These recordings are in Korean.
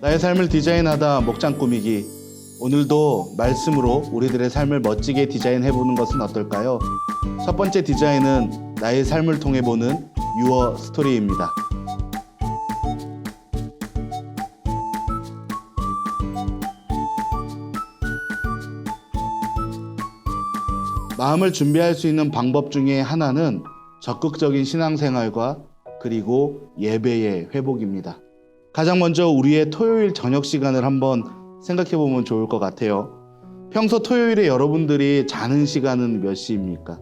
나의 삶을 디자인하다 목장 꾸미기. 오늘도 말씀으로 우리들의 삶을 멋지게 디자인해보는 것은 어떨까요? 첫 번째 디자인은 나의 삶을 통해 보는 유어 스토리입니다. 마음을 준비할 수 있는 방법 중에 하나는 적극적인 신앙생활과 그리고 예배의 회복입니다. 가장 먼저 우리의 토요일 저녁 시간을 한번 생각해 보면 좋을 것 같아요. 평소 토요일에 여러분들이 자는 시간은 몇 시입니까?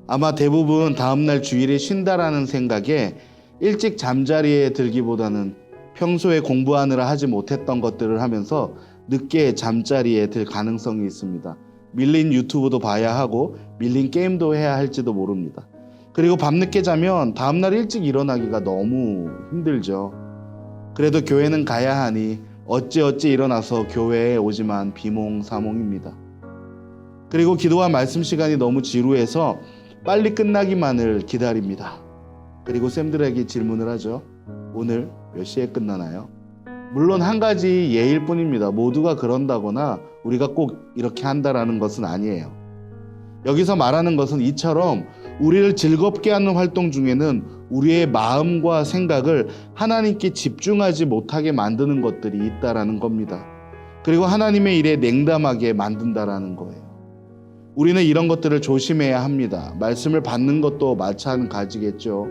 아마 대부분 다음날 주일에 쉰다라는 생각에 일찍 잠자리에 들기보다는 평소에 공부하느라 하지 못했던 것들을 하면서 늦게 잠자리에 들 가능성이 있습니다. 밀린 유튜브도 봐야 하고 밀린 게임도 해야 할지도 모릅니다. 그리고 밤늦게 자면 다음날 일찍 일어나기가 너무 힘들죠. 그래도 교회는 가야 하니 어찌어찌 일어나서 교회에 오지만 비몽사몽입니다. 그리고 기도와 말씀 시간이 너무 지루해서 빨리 끝나기만을 기다립니다. 그리고 쌤들에게 질문을 하죠. 오늘 몇 시에 끝나나요? 물론 한 가지 예일 뿐입니다. 모두가 그런다거나 우리가 꼭 이렇게 한다라는 것은 아니에요. 여기서 말하는 것은 이처럼 우리를 즐겁게 하는 활동 중에는 우리의 마음과 생각을 하나님께 집중하지 못하게 만드는 것들이 있다라는 겁니다. 그리고 하나님의 일에 냉담하게 만든다라는 거예요. 우리는 이런 것들을 조심해야 합니다. 말씀을 받는 것도 마찬가지겠죠.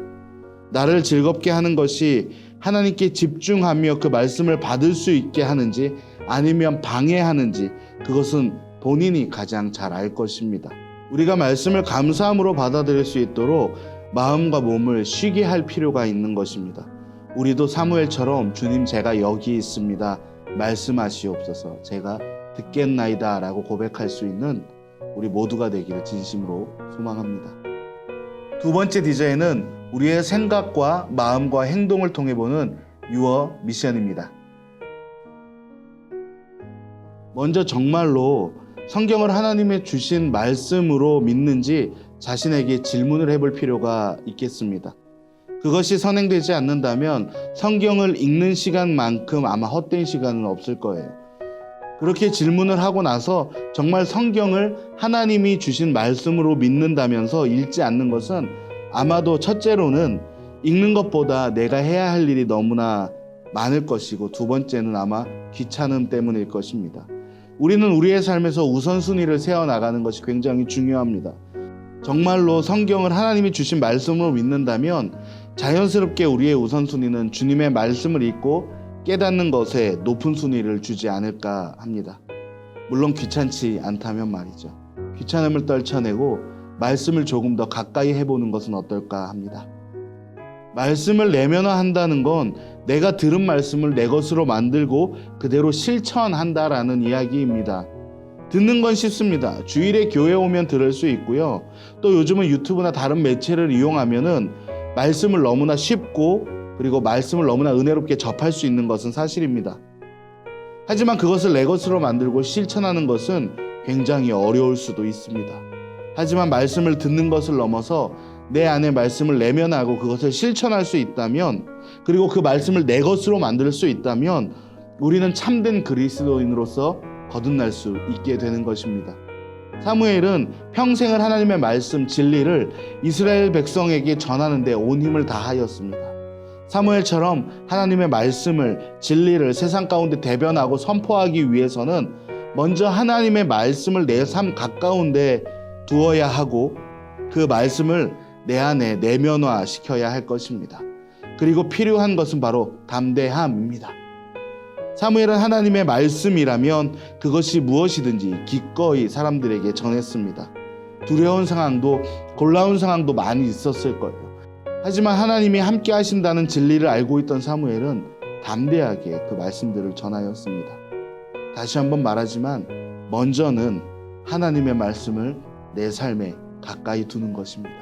나를 즐겁게 하는 것이 하나님께 집중하며 그 말씀을 받을 수 있게 하는지 아니면 방해하는지 그것은 본인이 가장 잘 알 것입니다. 우리가 말씀을 감사함으로 받아들일 수 있도록 마음과 몸을 쉬게 할 필요가 있는 것입니다. 우리도 사무엘처럼 주님 제가 여기 있습니다. 말씀하시옵소서 제가 듣겠나이다 라고 고백할 수 있는 우리 모두가 되기를 진심으로 소망합니다. 두 번째 디자인은 우리의 생각과 마음과 행동을 통해 보는 유어 미션입니다. 먼저 정말로 성경을 하나님의 주신 말씀으로 믿는지 자신에게 질문을 해볼 필요가 있겠습니다. 그것이 선행되지 않는다면 성경을 읽는 시간만큼 아마 헛된 시간은 없을 거예요. 그렇게 질문을 하고 나서 정말 성경을 하나님이 주신 말씀으로 믿는다면서 읽지 않는 것은 아마도 첫째로는 읽는 것보다 내가 해야 할 일이 너무나 많을 것이고 두 번째는 아마 귀찮음 때문일 것입니다. 우리는 우리의 삶에서 우선순위를 세워나가는 것이 굉장히 중요합니다. 정말로 성경을 하나님이 주신 말씀으로 믿는다면 자연스럽게 우리의 우선순위는 주님의 말씀을 읽고 깨닫는 것에 높은 순위를 주지 않을까 합니다. 물론 귀찮지 않다면 말이죠. 귀찮음을 떨쳐내고 말씀을 조금 더 가까이 해보는 것은 어떨까 합니다. 말씀을 내면화한다는 건 내가 들은 말씀을 내 것으로 만들고 그대로 실천한다라는 이야기입니다. 듣는 건 쉽습니다. 주일에 교회 오면 들을 수 있고요. 또 요즘은 유튜브나 다른 매체를 이용하면은 말씀을 너무나 쉽고 그리고 말씀을 너무나 은혜롭게 접할 수 있는 것은 사실입니다. 하지만 그것을 내 것으로 만들고 실천하는 것은 굉장히 어려울 수도 있습니다. 하지만 말씀을 듣는 것을 넘어서 내 안에 말씀을 내면하고 그것을 실천할 수 있다면 그리고 그 말씀을 내 것으로 만들 수 있다면 우리는 참된 그리스도인으로서 거듭날 수 있게 되는 것입니다. 사무엘은 평생을 하나님의 말씀, 진리를 이스라엘 백성에게 전하는 데 온 힘을 다하였습니다. 사무엘처럼 하나님의 말씀을, 진리를 세상 가운데 대변하고 선포하기 위해서는 먼저 하나님의 말씀을 내 삶 가까운 데 두어야 하고 그 말씀을 내 안에 내면화 시켜야 할 것입니다. 그리고 필요한 것은 바로 담대함입니다. 사무엘은 하나님의 말씀이라면 그것이 무엇이든지 기꺼이 사람들에게 전했습니다. 두려운 상황도 골라온 상황도 많이 있었을 거예요. 하지만 하나님이 함께 하신다는 진리를 알고 있던 사무엘은 담대하게 그 말씀들을 전하였습니다. 다시 한번 말하지만 먼저는 하나님의 말씀을 내 삶에 가까이 두는 것입니다.